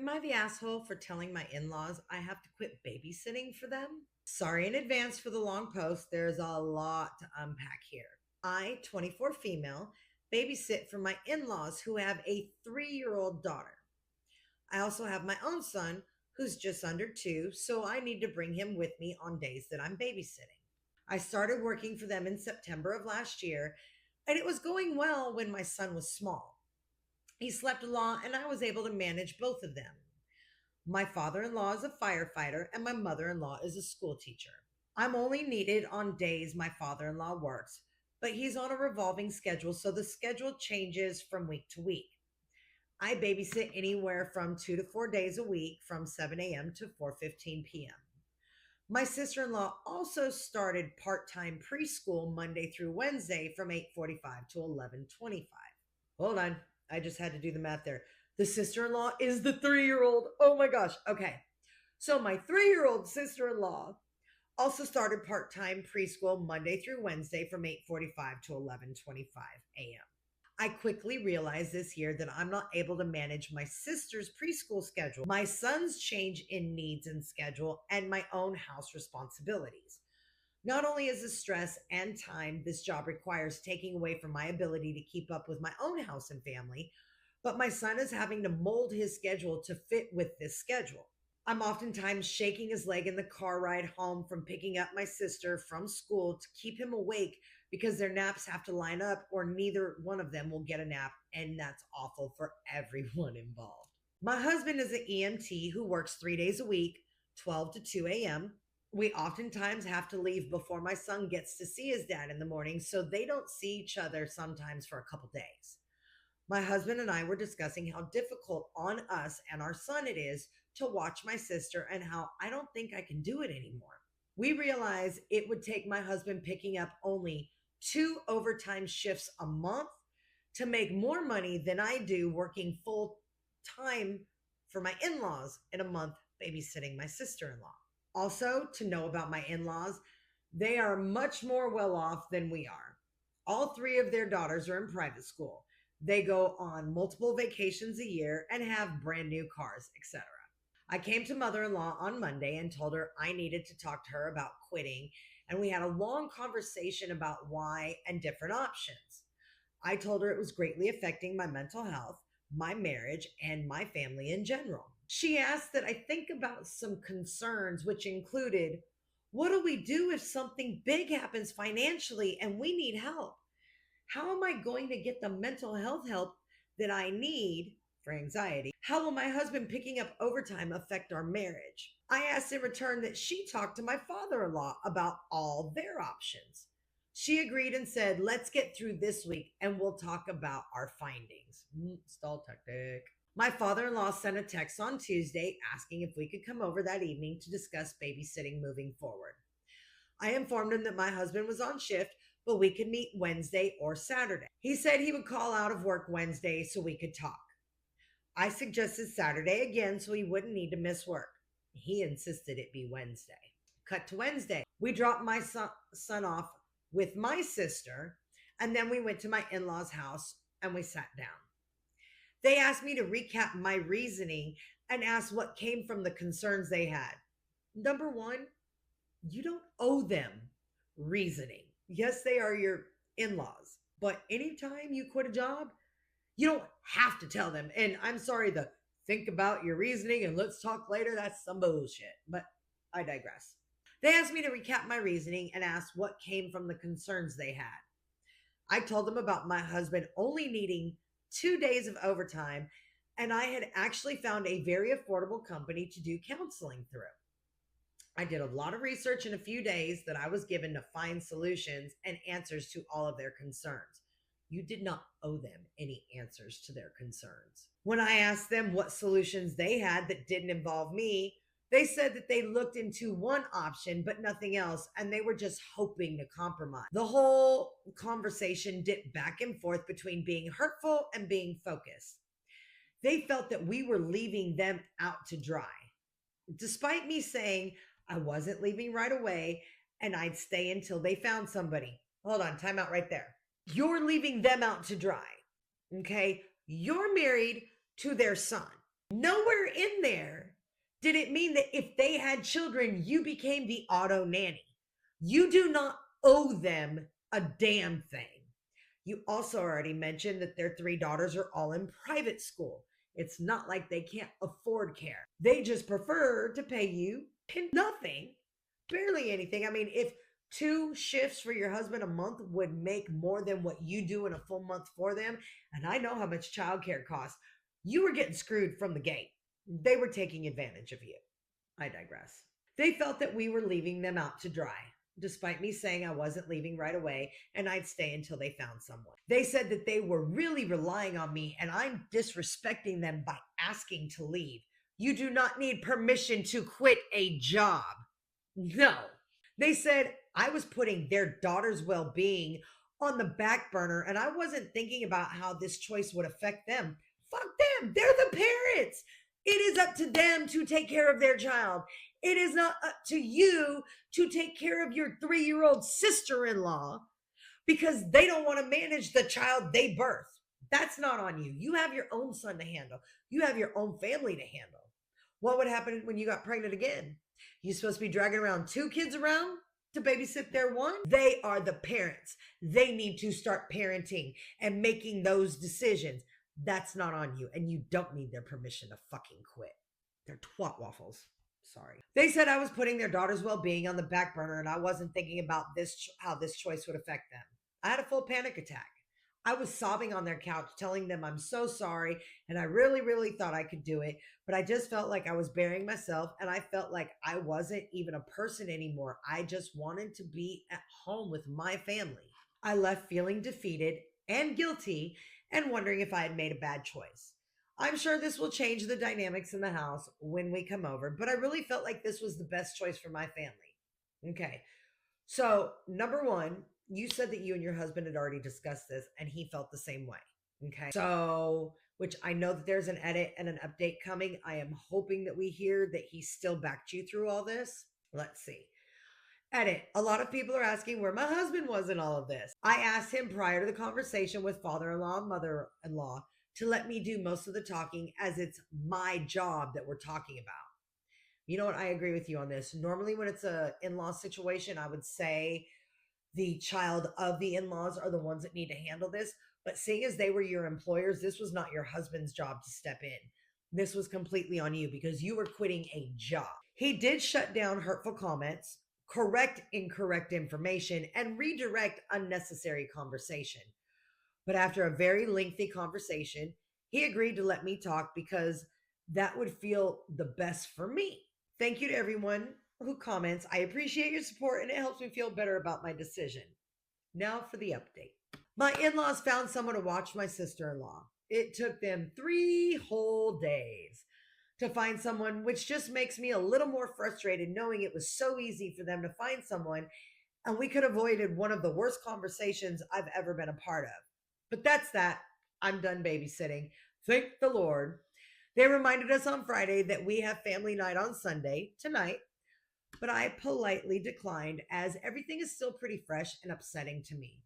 Am I the asshole for telling my in laws I have to quit babysitting for them? Sorry in advance for the long post. There's a lot to unpack here. I, 24 female, babysit for my in laws who have a 3 year old daughter. I also have my own son who's just under 2, so I need to bring him with me on days that I'm babysitting. I started working for them in September of last year, and it was going well when my son was small. He slept a lot, and I was able to manage both of them. My father in law is a firefighter, and my mother in law is a school teacher. I'm only needed on days my father in law works, but he's on a revolving schedule, so the schedule changes from week to week. I babysit anywhere from 2 to 4 days a week from 7 a.m. to 4:15 p.m. My sister-in-law also started part-time preschool Monday through Wednesday from 8:45 to 11:25. Hold on, I just had to do the math there. The sister-in-law is the 3 year old. Oh my gosh. Okay. So my 3 year old sister-in-law also started part-time preschool Monday through Wednesday from 8:45 to 11:25 a.m. I quickly realized this year that I'm not able to manage my sister's preschool schedule, my son's change in needs and schedule, and my own house responsibilities. Not only is the stress and time this job requires taking away from my ability to keep up with my own house and family, but my son is having to mold his schedule to fit with this schedule. I'm oftentimes shaking his leg in the car ride home from picking up my sister from school to keep him awake because their naps have to line up or neither one of them will get a nap, and that's awful for everyone involved. My husband is an EMT who works 3 days a week, 12 to 2 a.m. We oftentimes have to leave before my son gets to see his dad in the morning, so they don't see each other sometimes for a couple days. My husband and I were discussing how difficult on us and our son it is to watch my sister and how I don't think I can do it anymore. We realized it would take my husband picking up only 2 overtime shifts a month to make more money than I do working full time for my in laws in a month babysitting my sister in law. Also, to know about my in laws, they are much more well off than we are. All three of their daughters are in private school. They go on multiple vacations a year and have brand new cars, etc. I came to mother in law on Monday and told her I needed to talk to her about quitting, and we had a long conversation about why and different options. I told her it was greatly affecting my mental health, my marriage, and my family in general. She asked that I think about some concerns, which included, what do we do if something big happens financially and we need help? How am I going to get the mental health help that I need for anxiety? How will my husband picking up overtime affect our marriage? I asked in return that she talk to my father in law about all their options. She agreed and said, let's get through this week and we'll talk about our findings. Stall tactic. My father in law sent a text on Tuesday asking if we could come over that evening to discuss babysitting moving forward. I informed him that my husband was on shift, but we could meet Wednesday or Saturday. He said he would call out of work Wednesday so we could talk. I suggested Saturday again so he wouldn't need to miss work. He insisted it be Wednesday. Cut to Wednesday. We dropped my son off with my sister, and then we went to my in law's house and we sat down. They asked me to recap my reasoning and ask what came from the concerns they had. Number one, you don't owe them reasoning. Yes, they are your in laws, but anytime you quit a job, you don't have to tell them. And I'm sorry, the think about your reasoning and let's talk later, that's some bullshit, but I digress. They asked me to recap my reasoning and ask what came from the concerns they had. I told them about my husband only needing 2 days of overtime, and I had actually found a very affordable company to do counseling through. I did a lot of research in a few days that I was given to find solutions and answers to all of their concerns. You did not owe them any answers to their concerns. When I asked them what solutions they had that didn't involve me, they said that they looked into one option but nothing else, and they were just hoping to compromise. The whole conversation dipped back and forth between being hurtful and being focused. They felt that we were leaving them out to dry. Despite me saying I wasn't leaving right away and I'd stay until they found somebody. Hold on, time out right there. You're leaving them out to dry. Okay. You're married to their son. Nowhere in there did it mean that if they had children, you became the auto nanny. You do not owe them a damn thing. You also already mentioned that their three daughters are all in private school. It's not like they can't afford care. They just prefer to pay you nothing, barely anything. I mean, if two shifts for your husband a month would make more than what you do in a full month for them, and I know how much childcare costs, you were getting screwed from the gate. They were taking advantage of you. I digress. They felt that we were leaving them out to dry, despite me saying I wasn't leaving right away and I'd stay until they found someone. They said that they were really relying on me and I'm disrespecting them by asking to leave. You do not need permission to quit a job. No. They said I was putting their daughter's well being on the back burner and I wasn't thinking about how this choice would affect them. Fuck them. They're the parents. It is up to them to take care of their child. It is not up to you to take care of your 3-year-old sister-in-law because they don't want to manage the child they birthed. That's not on you. You have your own son to handle. You have your own family to handle. What would happen when you got pregnant again? You supposed to be dragging around 2 kids around to babysit their one? They are the parents. They need to start parenting and making those decisions. That's not on you. And you don't need their permission to fucking quit. They're twat waffles. Sorry. They said I was putting their daughter's well-being on the back burner and I wasn't thinking about how this choice would affect them. I had a full panic attack. I was sobbing on their couch telling them I'm so sorry and I really, really thought I could do it, but I just felt like I was burying myself and I felt like I wasn't even a person anymore. I just wanted to be at home with my family. I left feeling defeated and guilty and wondering if I had made a bad choice. I'm sure this will change the dynamics in the house when we come over, but I really felt like this was the best choice for my family. Okay. So, number one, you said that you and your husband had already discussed this and he felt the same way. Okay. So, which I know that there's an edit and an update coming. I am hoping that we hear that he still backed you through all this. Let's see. Edit. A lot of people are asking where my husband was in all of this. I asked him prior to the conversation with father-in-law and mother-in-law to let me do most of the talking as it's my job that we're talking about. You know what? I agree with you on this. Normally when it's a in-law situation, I would say the child of the in-laws are the ones that need to handle this. But seeing as they were your employers, this was not your husband's job to step in. This was completely on you because you were quitting a job. He did shut down hurtful comments, correct incorrect information, and redirect unnecessary conversation. But after a very lengthy conversation, he agreed to let me talk because that would feel the best for me. Thank you to everyone who comments. I appreciate your support and it helps me feel better about my decision. Now for the update. My in-laws found someone to watch my sister-in-law. It took them 3 whole days to find someone, which just makes me a little more frustrated knowing it was so easy for them to find someone and we could have avoided one of the worst conversations I've ever been a part of. But that's that. I'm done babysitting. Thank the Lord. They reminded us on Friday that we have family night on Sunday, tonight, but I politely declined as everything is still pretty fresh and upsetting to me.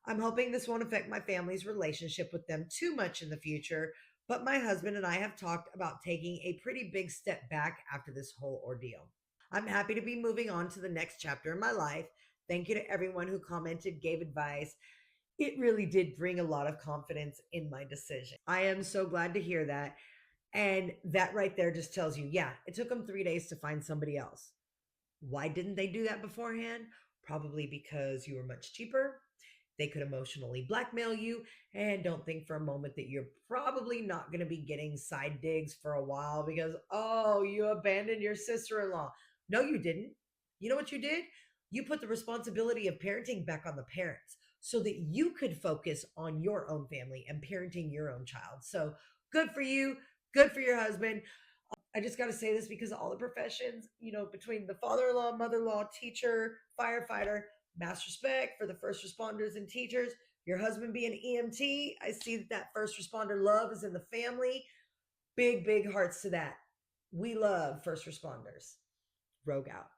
I'm hoping this won't affect my family's relationship with them too much in the future, but my husband and I have talked about taking a pretty big step back after this whole ordeal. I'm happy to be moving on to the next chapter in my life. Thank you to everyone who commented, gave advice. It really did bring a lot of confidence in my decision. I am so glad to hear that. And that right there just tells you, yeah, it took them 3 days to find somebody else. Why didn't they do that beforehand? Probably because you were much cheaper. They could emotionally blackmail you, and don't think for a moment that you're probably not going to be getting side digs for a while because, oh, you abandoned your sister-in-law. No, you didn't. You know what you did? You put the responsibility of parenting back on the parents so that you could focus on your own family and parenting your own child. So good for you. Good for your husband. I just got to say this because of all the professions, between the father-in-law, mother-in-law, teacher, firefighter, mass respect for the first responders and teachers. Your husband being EMT, I see that first responder love is in the family. Big, big hearts to that. We love first responders. Rogue out.